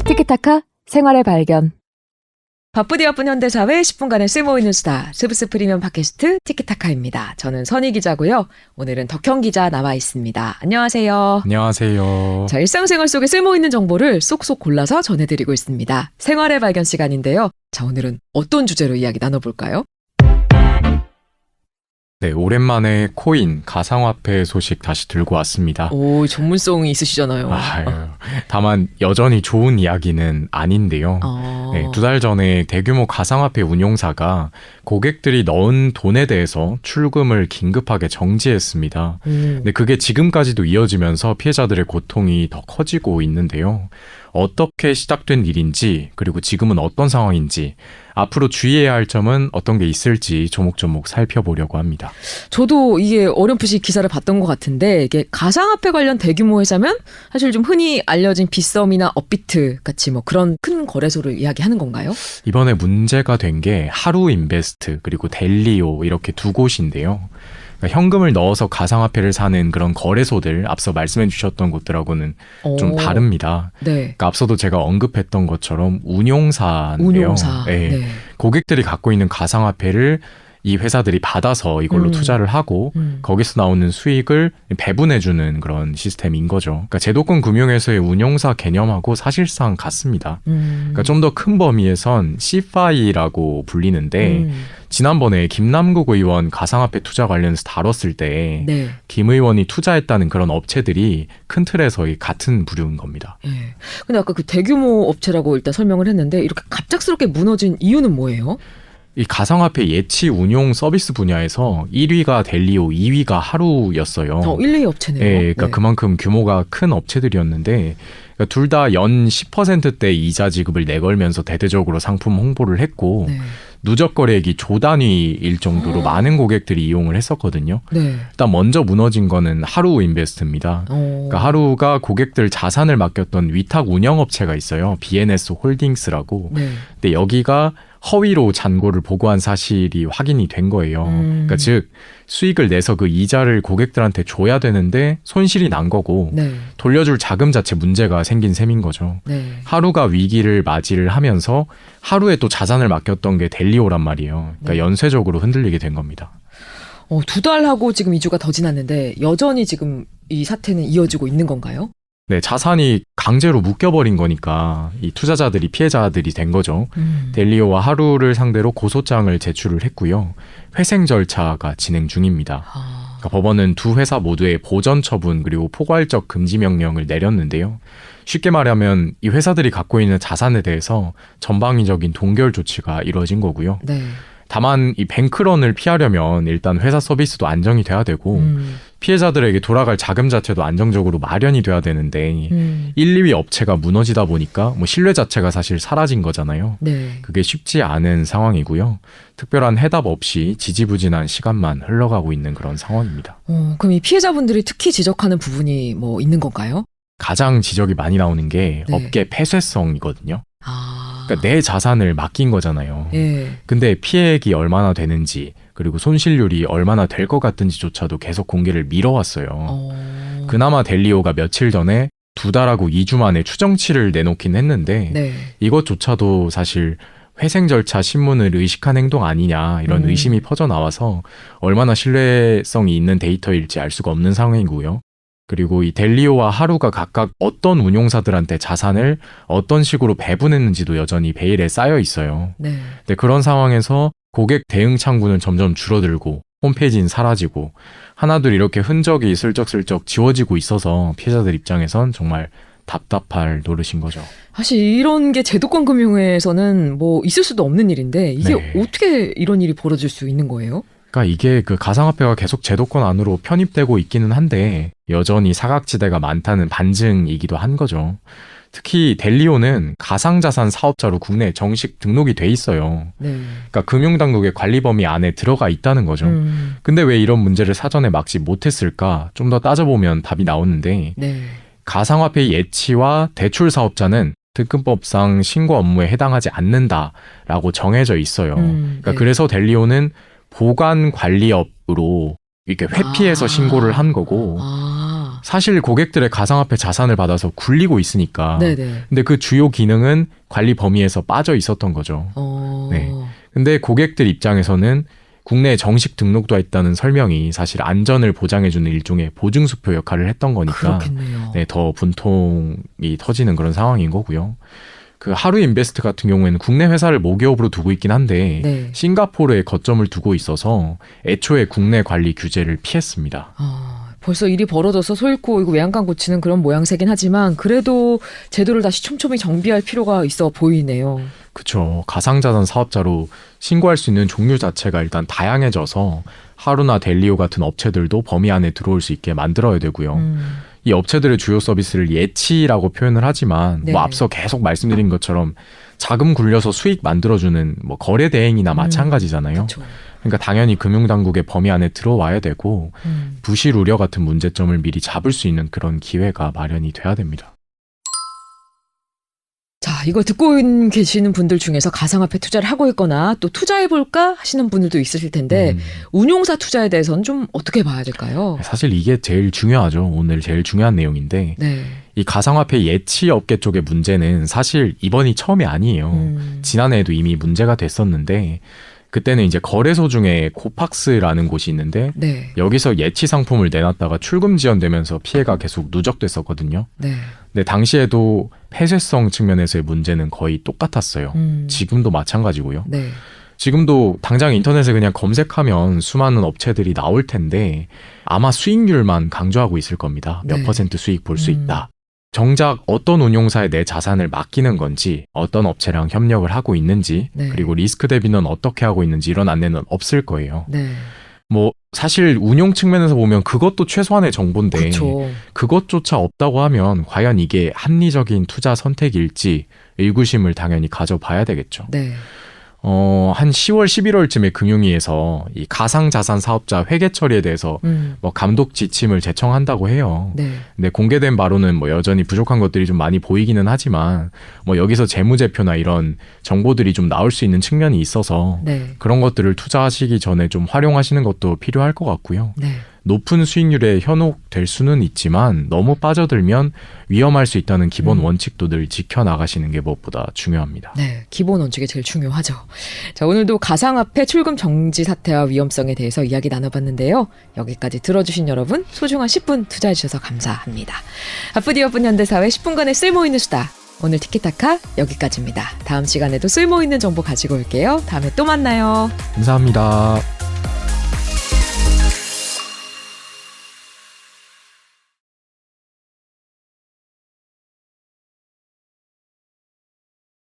티키타카 생활의 발견. 바쁘디 바쁜 현대사회 10분간의 쓸모있는 수다. 스브스 프리미엄 팟캐스트 티키타카입니다. 저는 선희 기자고요. 오늘은 덕형 기자 나와 있습니다. 안녕하세요. 안녕하세요. 자, 일상생활 속에 쓸모있는 정보를 쏙쏙 골라서 전해드리고 있습니다. 생활의 발견 시간인데요. 자, 오늘은 어떤 주제로 이야기 나눠볼까요? 네, 오랜만에 코인, 가상화폐 소식 다시 들고 왔습니다. 오, 전문성이 있으시잖아요. 다만 여전히 좋은 이야기는 아닌데요. 네, 2달 전에 대규모 가상화폐 운용사가 고객들이 넣은 돈에 대해서 출금을 긴급하게 정지했습니다. 근데 그게 지금까지도 이어지면서 피해자들의 고통이 더 커지고 있는데요. 어떻게 시작된 일인지, 그리고 지금은 어떤 상황인지, 앞으로 주의해야 할 점은 어떤 게 있을지 조목조목 살펴보려고 합니다. 저도 이게 어렴풋이 기사를 봤던 것 같은데, 이게 가상화폐 관련 대규모 회사면 사실 좀 흔히 알려진 빗썸이나 업비트 같이 뭐 그런 큰 거래소를 이야기하는 건가요? 이번에 문제가 된 게 하루인베스트 그리고 델리오 이렇게 두 곳인데요. 그러니까 현금을 넣어서 가상화폐를 사는 그런 거래소들, 앞서 말씀해 주셨던 곳들하고는 좀 다릅니다. 네. 그러니까 앞서도 제가 언급했던 것처럼 운용사인데요. 네. 고객들이 갖고 있는 가상화폐를 이 회사들이 받아서 이걸로 투자를 하고 거기서 나오는 수익을 배분해주는 그런 시스템인 거죠. 그러니까 제도권 금융에서의 운용사 개념하고 사실상 같습니다. 그러니까 좀 더 큰 범위에선 CFI라고 불리는데 지난번에 김남국 의원 가상화폐 투자 관련해서 다뤘을 때 김 의원이 투자했다는 그런 업체들이 큰 틀에서 같은 부류인 겁니다. 네. 근데 아까 그 대규모 업체라고 일단 설명을 했는데 이렇게 갑작스럽게 무너진 이유는 뭐예요? 이 가상화폐 예치 운용 서비스 분야에서 1위가 델리오, 2위가 하루였어요. 1, 2 업체네요. 네, 그러니까 그만큼 규모가 큰 업체들이었는데 그러니까 둘 다 연 10%대 이자 지급을 내걸면서 대대적으로 상품 홍보를 했고 누적 거래액이 조 단위일 정도로 많은 고객들이 이용을 했었거든요. 일단 먼저 무너진 거는 하루인베스트입니다. 그러니까 하루가 고객들 자산을 맡겼던 위탁 운영업체가 있어요. BNS 홀딩스라고. 근데 여기가 허위로 잔고를 보고한 사실이 확인이 된 거예요. 그러니까 즉 수익을 내서 그 이자를 고객들한테 줘야 되는데 손실이 난 거고 돌려줄 자금 자체 문제가 생긴 셈인 거죠. 하루가 위기를 맞이를 하면서 하루에 또 자산을 맡겼던 게 델리오란 말이에요. 그러니까 연쇄적으로 흔들리게 된 겁니다. 2달하고 지금 2주가 더 지났는데 여전히 지금 이 사태는 이어지고 있는 건가요? 네, 자산이 강제로 묶여버린 거니까 이 투자자들이 피해자들이 된 거죠. 델리오와 하루를 상대로 고소장을 제출을 했고요. 회생 절차가 진행 중입니다. 그러니까 법원은 두 회사 모두의 보전 처분 그리고 포괄적 금지 명령을 내렸는데요. 쉽게 말하면 이 회사들이 갖고 있는 자산에 대해서 전방위적인 동결 조치가 이루어진 거고요. 다만 이 뱅크런을 피하려면 일단 회사 서비스도 안정이 돼야 되고 피해자들에게 돌아갈 자금 자체도 안정적으로 마련이 돼야 되는데 1, 2위 업체가 무너지다 보니까 뭐 신뢰 자체가 사실 사라진 거잖아요. 그게 쉽지 않은 상황이고요. 특별한 해답 없이 지지부진한 시간만 흘러가고 있는 그런 상황입니다. 그럼 이 피해자분들이 특히 지적하는 부분이 뭐 있는 건가요? 가장 지적이 많이 나오는 게 업계 폐쇄성이거든요. 그러니까 내 자산을 맡긴 거잖아요. 근데 피해액이 얼마나 되는지 그리고 손실률이 얼마나 될 것 같은지조차도 계속 공개를 미뤄왔어요. 그나마 델리오가 며칠 전에 2달하고 2주 만에 추정치를 내놓긴 했는데 이것조차도 사실 회생 절차 신문을 의식한 행동 아니냐 이런 의심이 퍼져나와서 얼마나 신뢰성이 있는 데이터일지 알 수가 없는 상황이고요. 그리고 이 델리오와 하루가 각각 어떤 운용사들한테 자산을 어떤 식으로 배분했는지도 여전히 베일에 쌓여 있어요. 근데 그런 상황에서 고객 대응 창구는 점점 줄어들고 홈페이지는 사라지고 하나둘 이렇게 흔적이 슬쩍슬쩍 지워지고 있어서 피해자들 입장에선 정말 답답할 노릇인 거죠. 사실 이런 게 제도권 금융에서는 뭐 있을 수도 없는 일인데 이게 어떻게 이런 일이 벌어질 수 있는 거예요? 그러니까 이게 그 가상화폐가 계속 제도권 안으로 편입되고 있기는 한데 여전히 사각지대가 많다는 반증이기도 한 거죠. 특히 델리오는 가상자산 사업자로 국내에 정식 등록이 돼 있어요. 그러니까 금융당국의 관리 범위 안에 들어가 있다는 거죠. 근데 왜 이런 문제를 사전에 막지 못했을까? 좀 더 따져보면 답이 나오는데 가상화폐 예치와 대출 사업자는 특근법상 신고 업무에 해당하지 않는다라고 정해져 있어요. 그러니까 그래서 델리오는 보관 관리업으로 이렇게 회피해서 신고를 한 거고 사실 고객들의 가상화폐 자산을 받아서 굴리고 있으니까. 네네. 근데 그 주요 기능은 관리 범위에서 빠져 있었던 거죠. 네. 근데 고객들 입장에서는 국내에 정식 등록돼 있다는 설명이 사실 안전을 보장해주는 일종의 보증수표 역할을 했던 거니까 그렇겠네요. 네, 더 분통이 터지는 그런 상황인 거고요. 그 하루인베스트 같은 경우에는 국내 회사를 모기업으로 두고 있긴 한데 네. 싱가포르에 거점을 두고 있어서 애초에 국내 관리 규제를 피했습니다. 벌써 일이 벌어져서 소잃고 이거 외양간 고치는 그런 모양새긴 하지만 그래도 제도를 다시 촘촘히 정비할 필요가 있어 보이네요. 그렇죠. 가상자산 사업자로 신고할 수 있는 종류 자체가 일단 다양해져서 하루나 델리오 같은 업체들도 범위 안에 들어올 수 있게 만들어야 되고요. 이 업체들의 주요 서비스를 예치라고 표현을 하지만 네. 뭐 앞서 계속 말씀드린 것처럼 자금 굴려서 수익 만들어주는 뭐 거래 대행이나 마찬가지잖아요. 그쵸. 그러니까 당연히 금융당국의 범위 안에 들어와야 되고 부실 우려 같은 문제점을 미리 잡을 수 있는 그런 기회가 마련이 돼야 됩니다. 자, 이거 듣고 계시는 분들 중에서 가상화폐 투자를 하고 있거나 또 투자해볼까 하시는 분들도 있으실 텐데 운용사 투자에 대해서는 좀 어떻게 봐야 될까요? 사실 이게 제일 중요하죠. 오늘 제일 중요한 내용인데 네. 이 가상화폐 예치 업계 쪽의 문제는 사실 이번이 처음이 아니에요. 지난해에도 이미 문제가 됐었는데 그때는 이제 거래소 중에 코팍스라는 곳이 있는데 네. 여기서 예치 상품을 내놨다가 출금 지연되면서 피해가 계속 누적됐었거든요. 네. 근데 당시에도 폐쇄성 측면에서의 문제는 거의 똑같았어요. 지금도 마찬가지고요. 네. 지금도 당장 인터넷에 그냥 검색하면 수많은 업체들이 나올 텐데 아마 수익률만 강조하고 있을 겁니다. 몇 네. 퍼센트 수익 볼 수 있다. 정작 어떤 운용사에 내 자산을 맡기는 건지, 어떤 업체랑 협력을 하고 있는지, 네. 그리고 리스크 대비는 어떻게 하고 있는지 이런 안내는 없을 거예요. 네. 뭐 사실 운용 측면에서 보면 그것도 최소한의 정보인데 그렇죠. 그것조차 없다고 하면 과연 이게 합리적인 투자 선택일지 의구심을 당연히 가져봐야 되겠죠. 네. 한 10월, 11월쯤에 금융위에서 이 가상자산 사업자 회계 처리에 대해서 뭐 감독 지침을 제청한다고 해요. 네. 근데 공개된 바로는 뭐 여전히 부족한 것들이 좀 많이 보이기는 하지만 뭐 여기서 재무제표나 이런 정보들이 좀 나올 수 있는 측면이 있어서 네. 그런 것들을 투자하시기 전에 좀 활용하시는 것도 필요할 것 같고요. 네. 높은 수익률에 현혹될 수는 있지만 너무 빠져들면 위험할 수 있다는 기본 원칙도 늘 지켜나가시는 게 무엇보다 중요합니다. 네, 기본 원칙이 제일 중요하죠. 자, 오늘도 가상화폐 출금 정지 사태와 위험성에 대해서 이야기 나눠봤는데요. 여기까지 들어주신 여러분 소중한 10분 투자해주셔서 감사합니다. 바쁘디 바쁜 현대사회 10분간의 쓸모있는 수다. 오늘 티키타카 여기까지입니다. 다음 시간에도 쓸모있는 정보 가지고 올게요. 다음에 또 만나요. 감사합니다.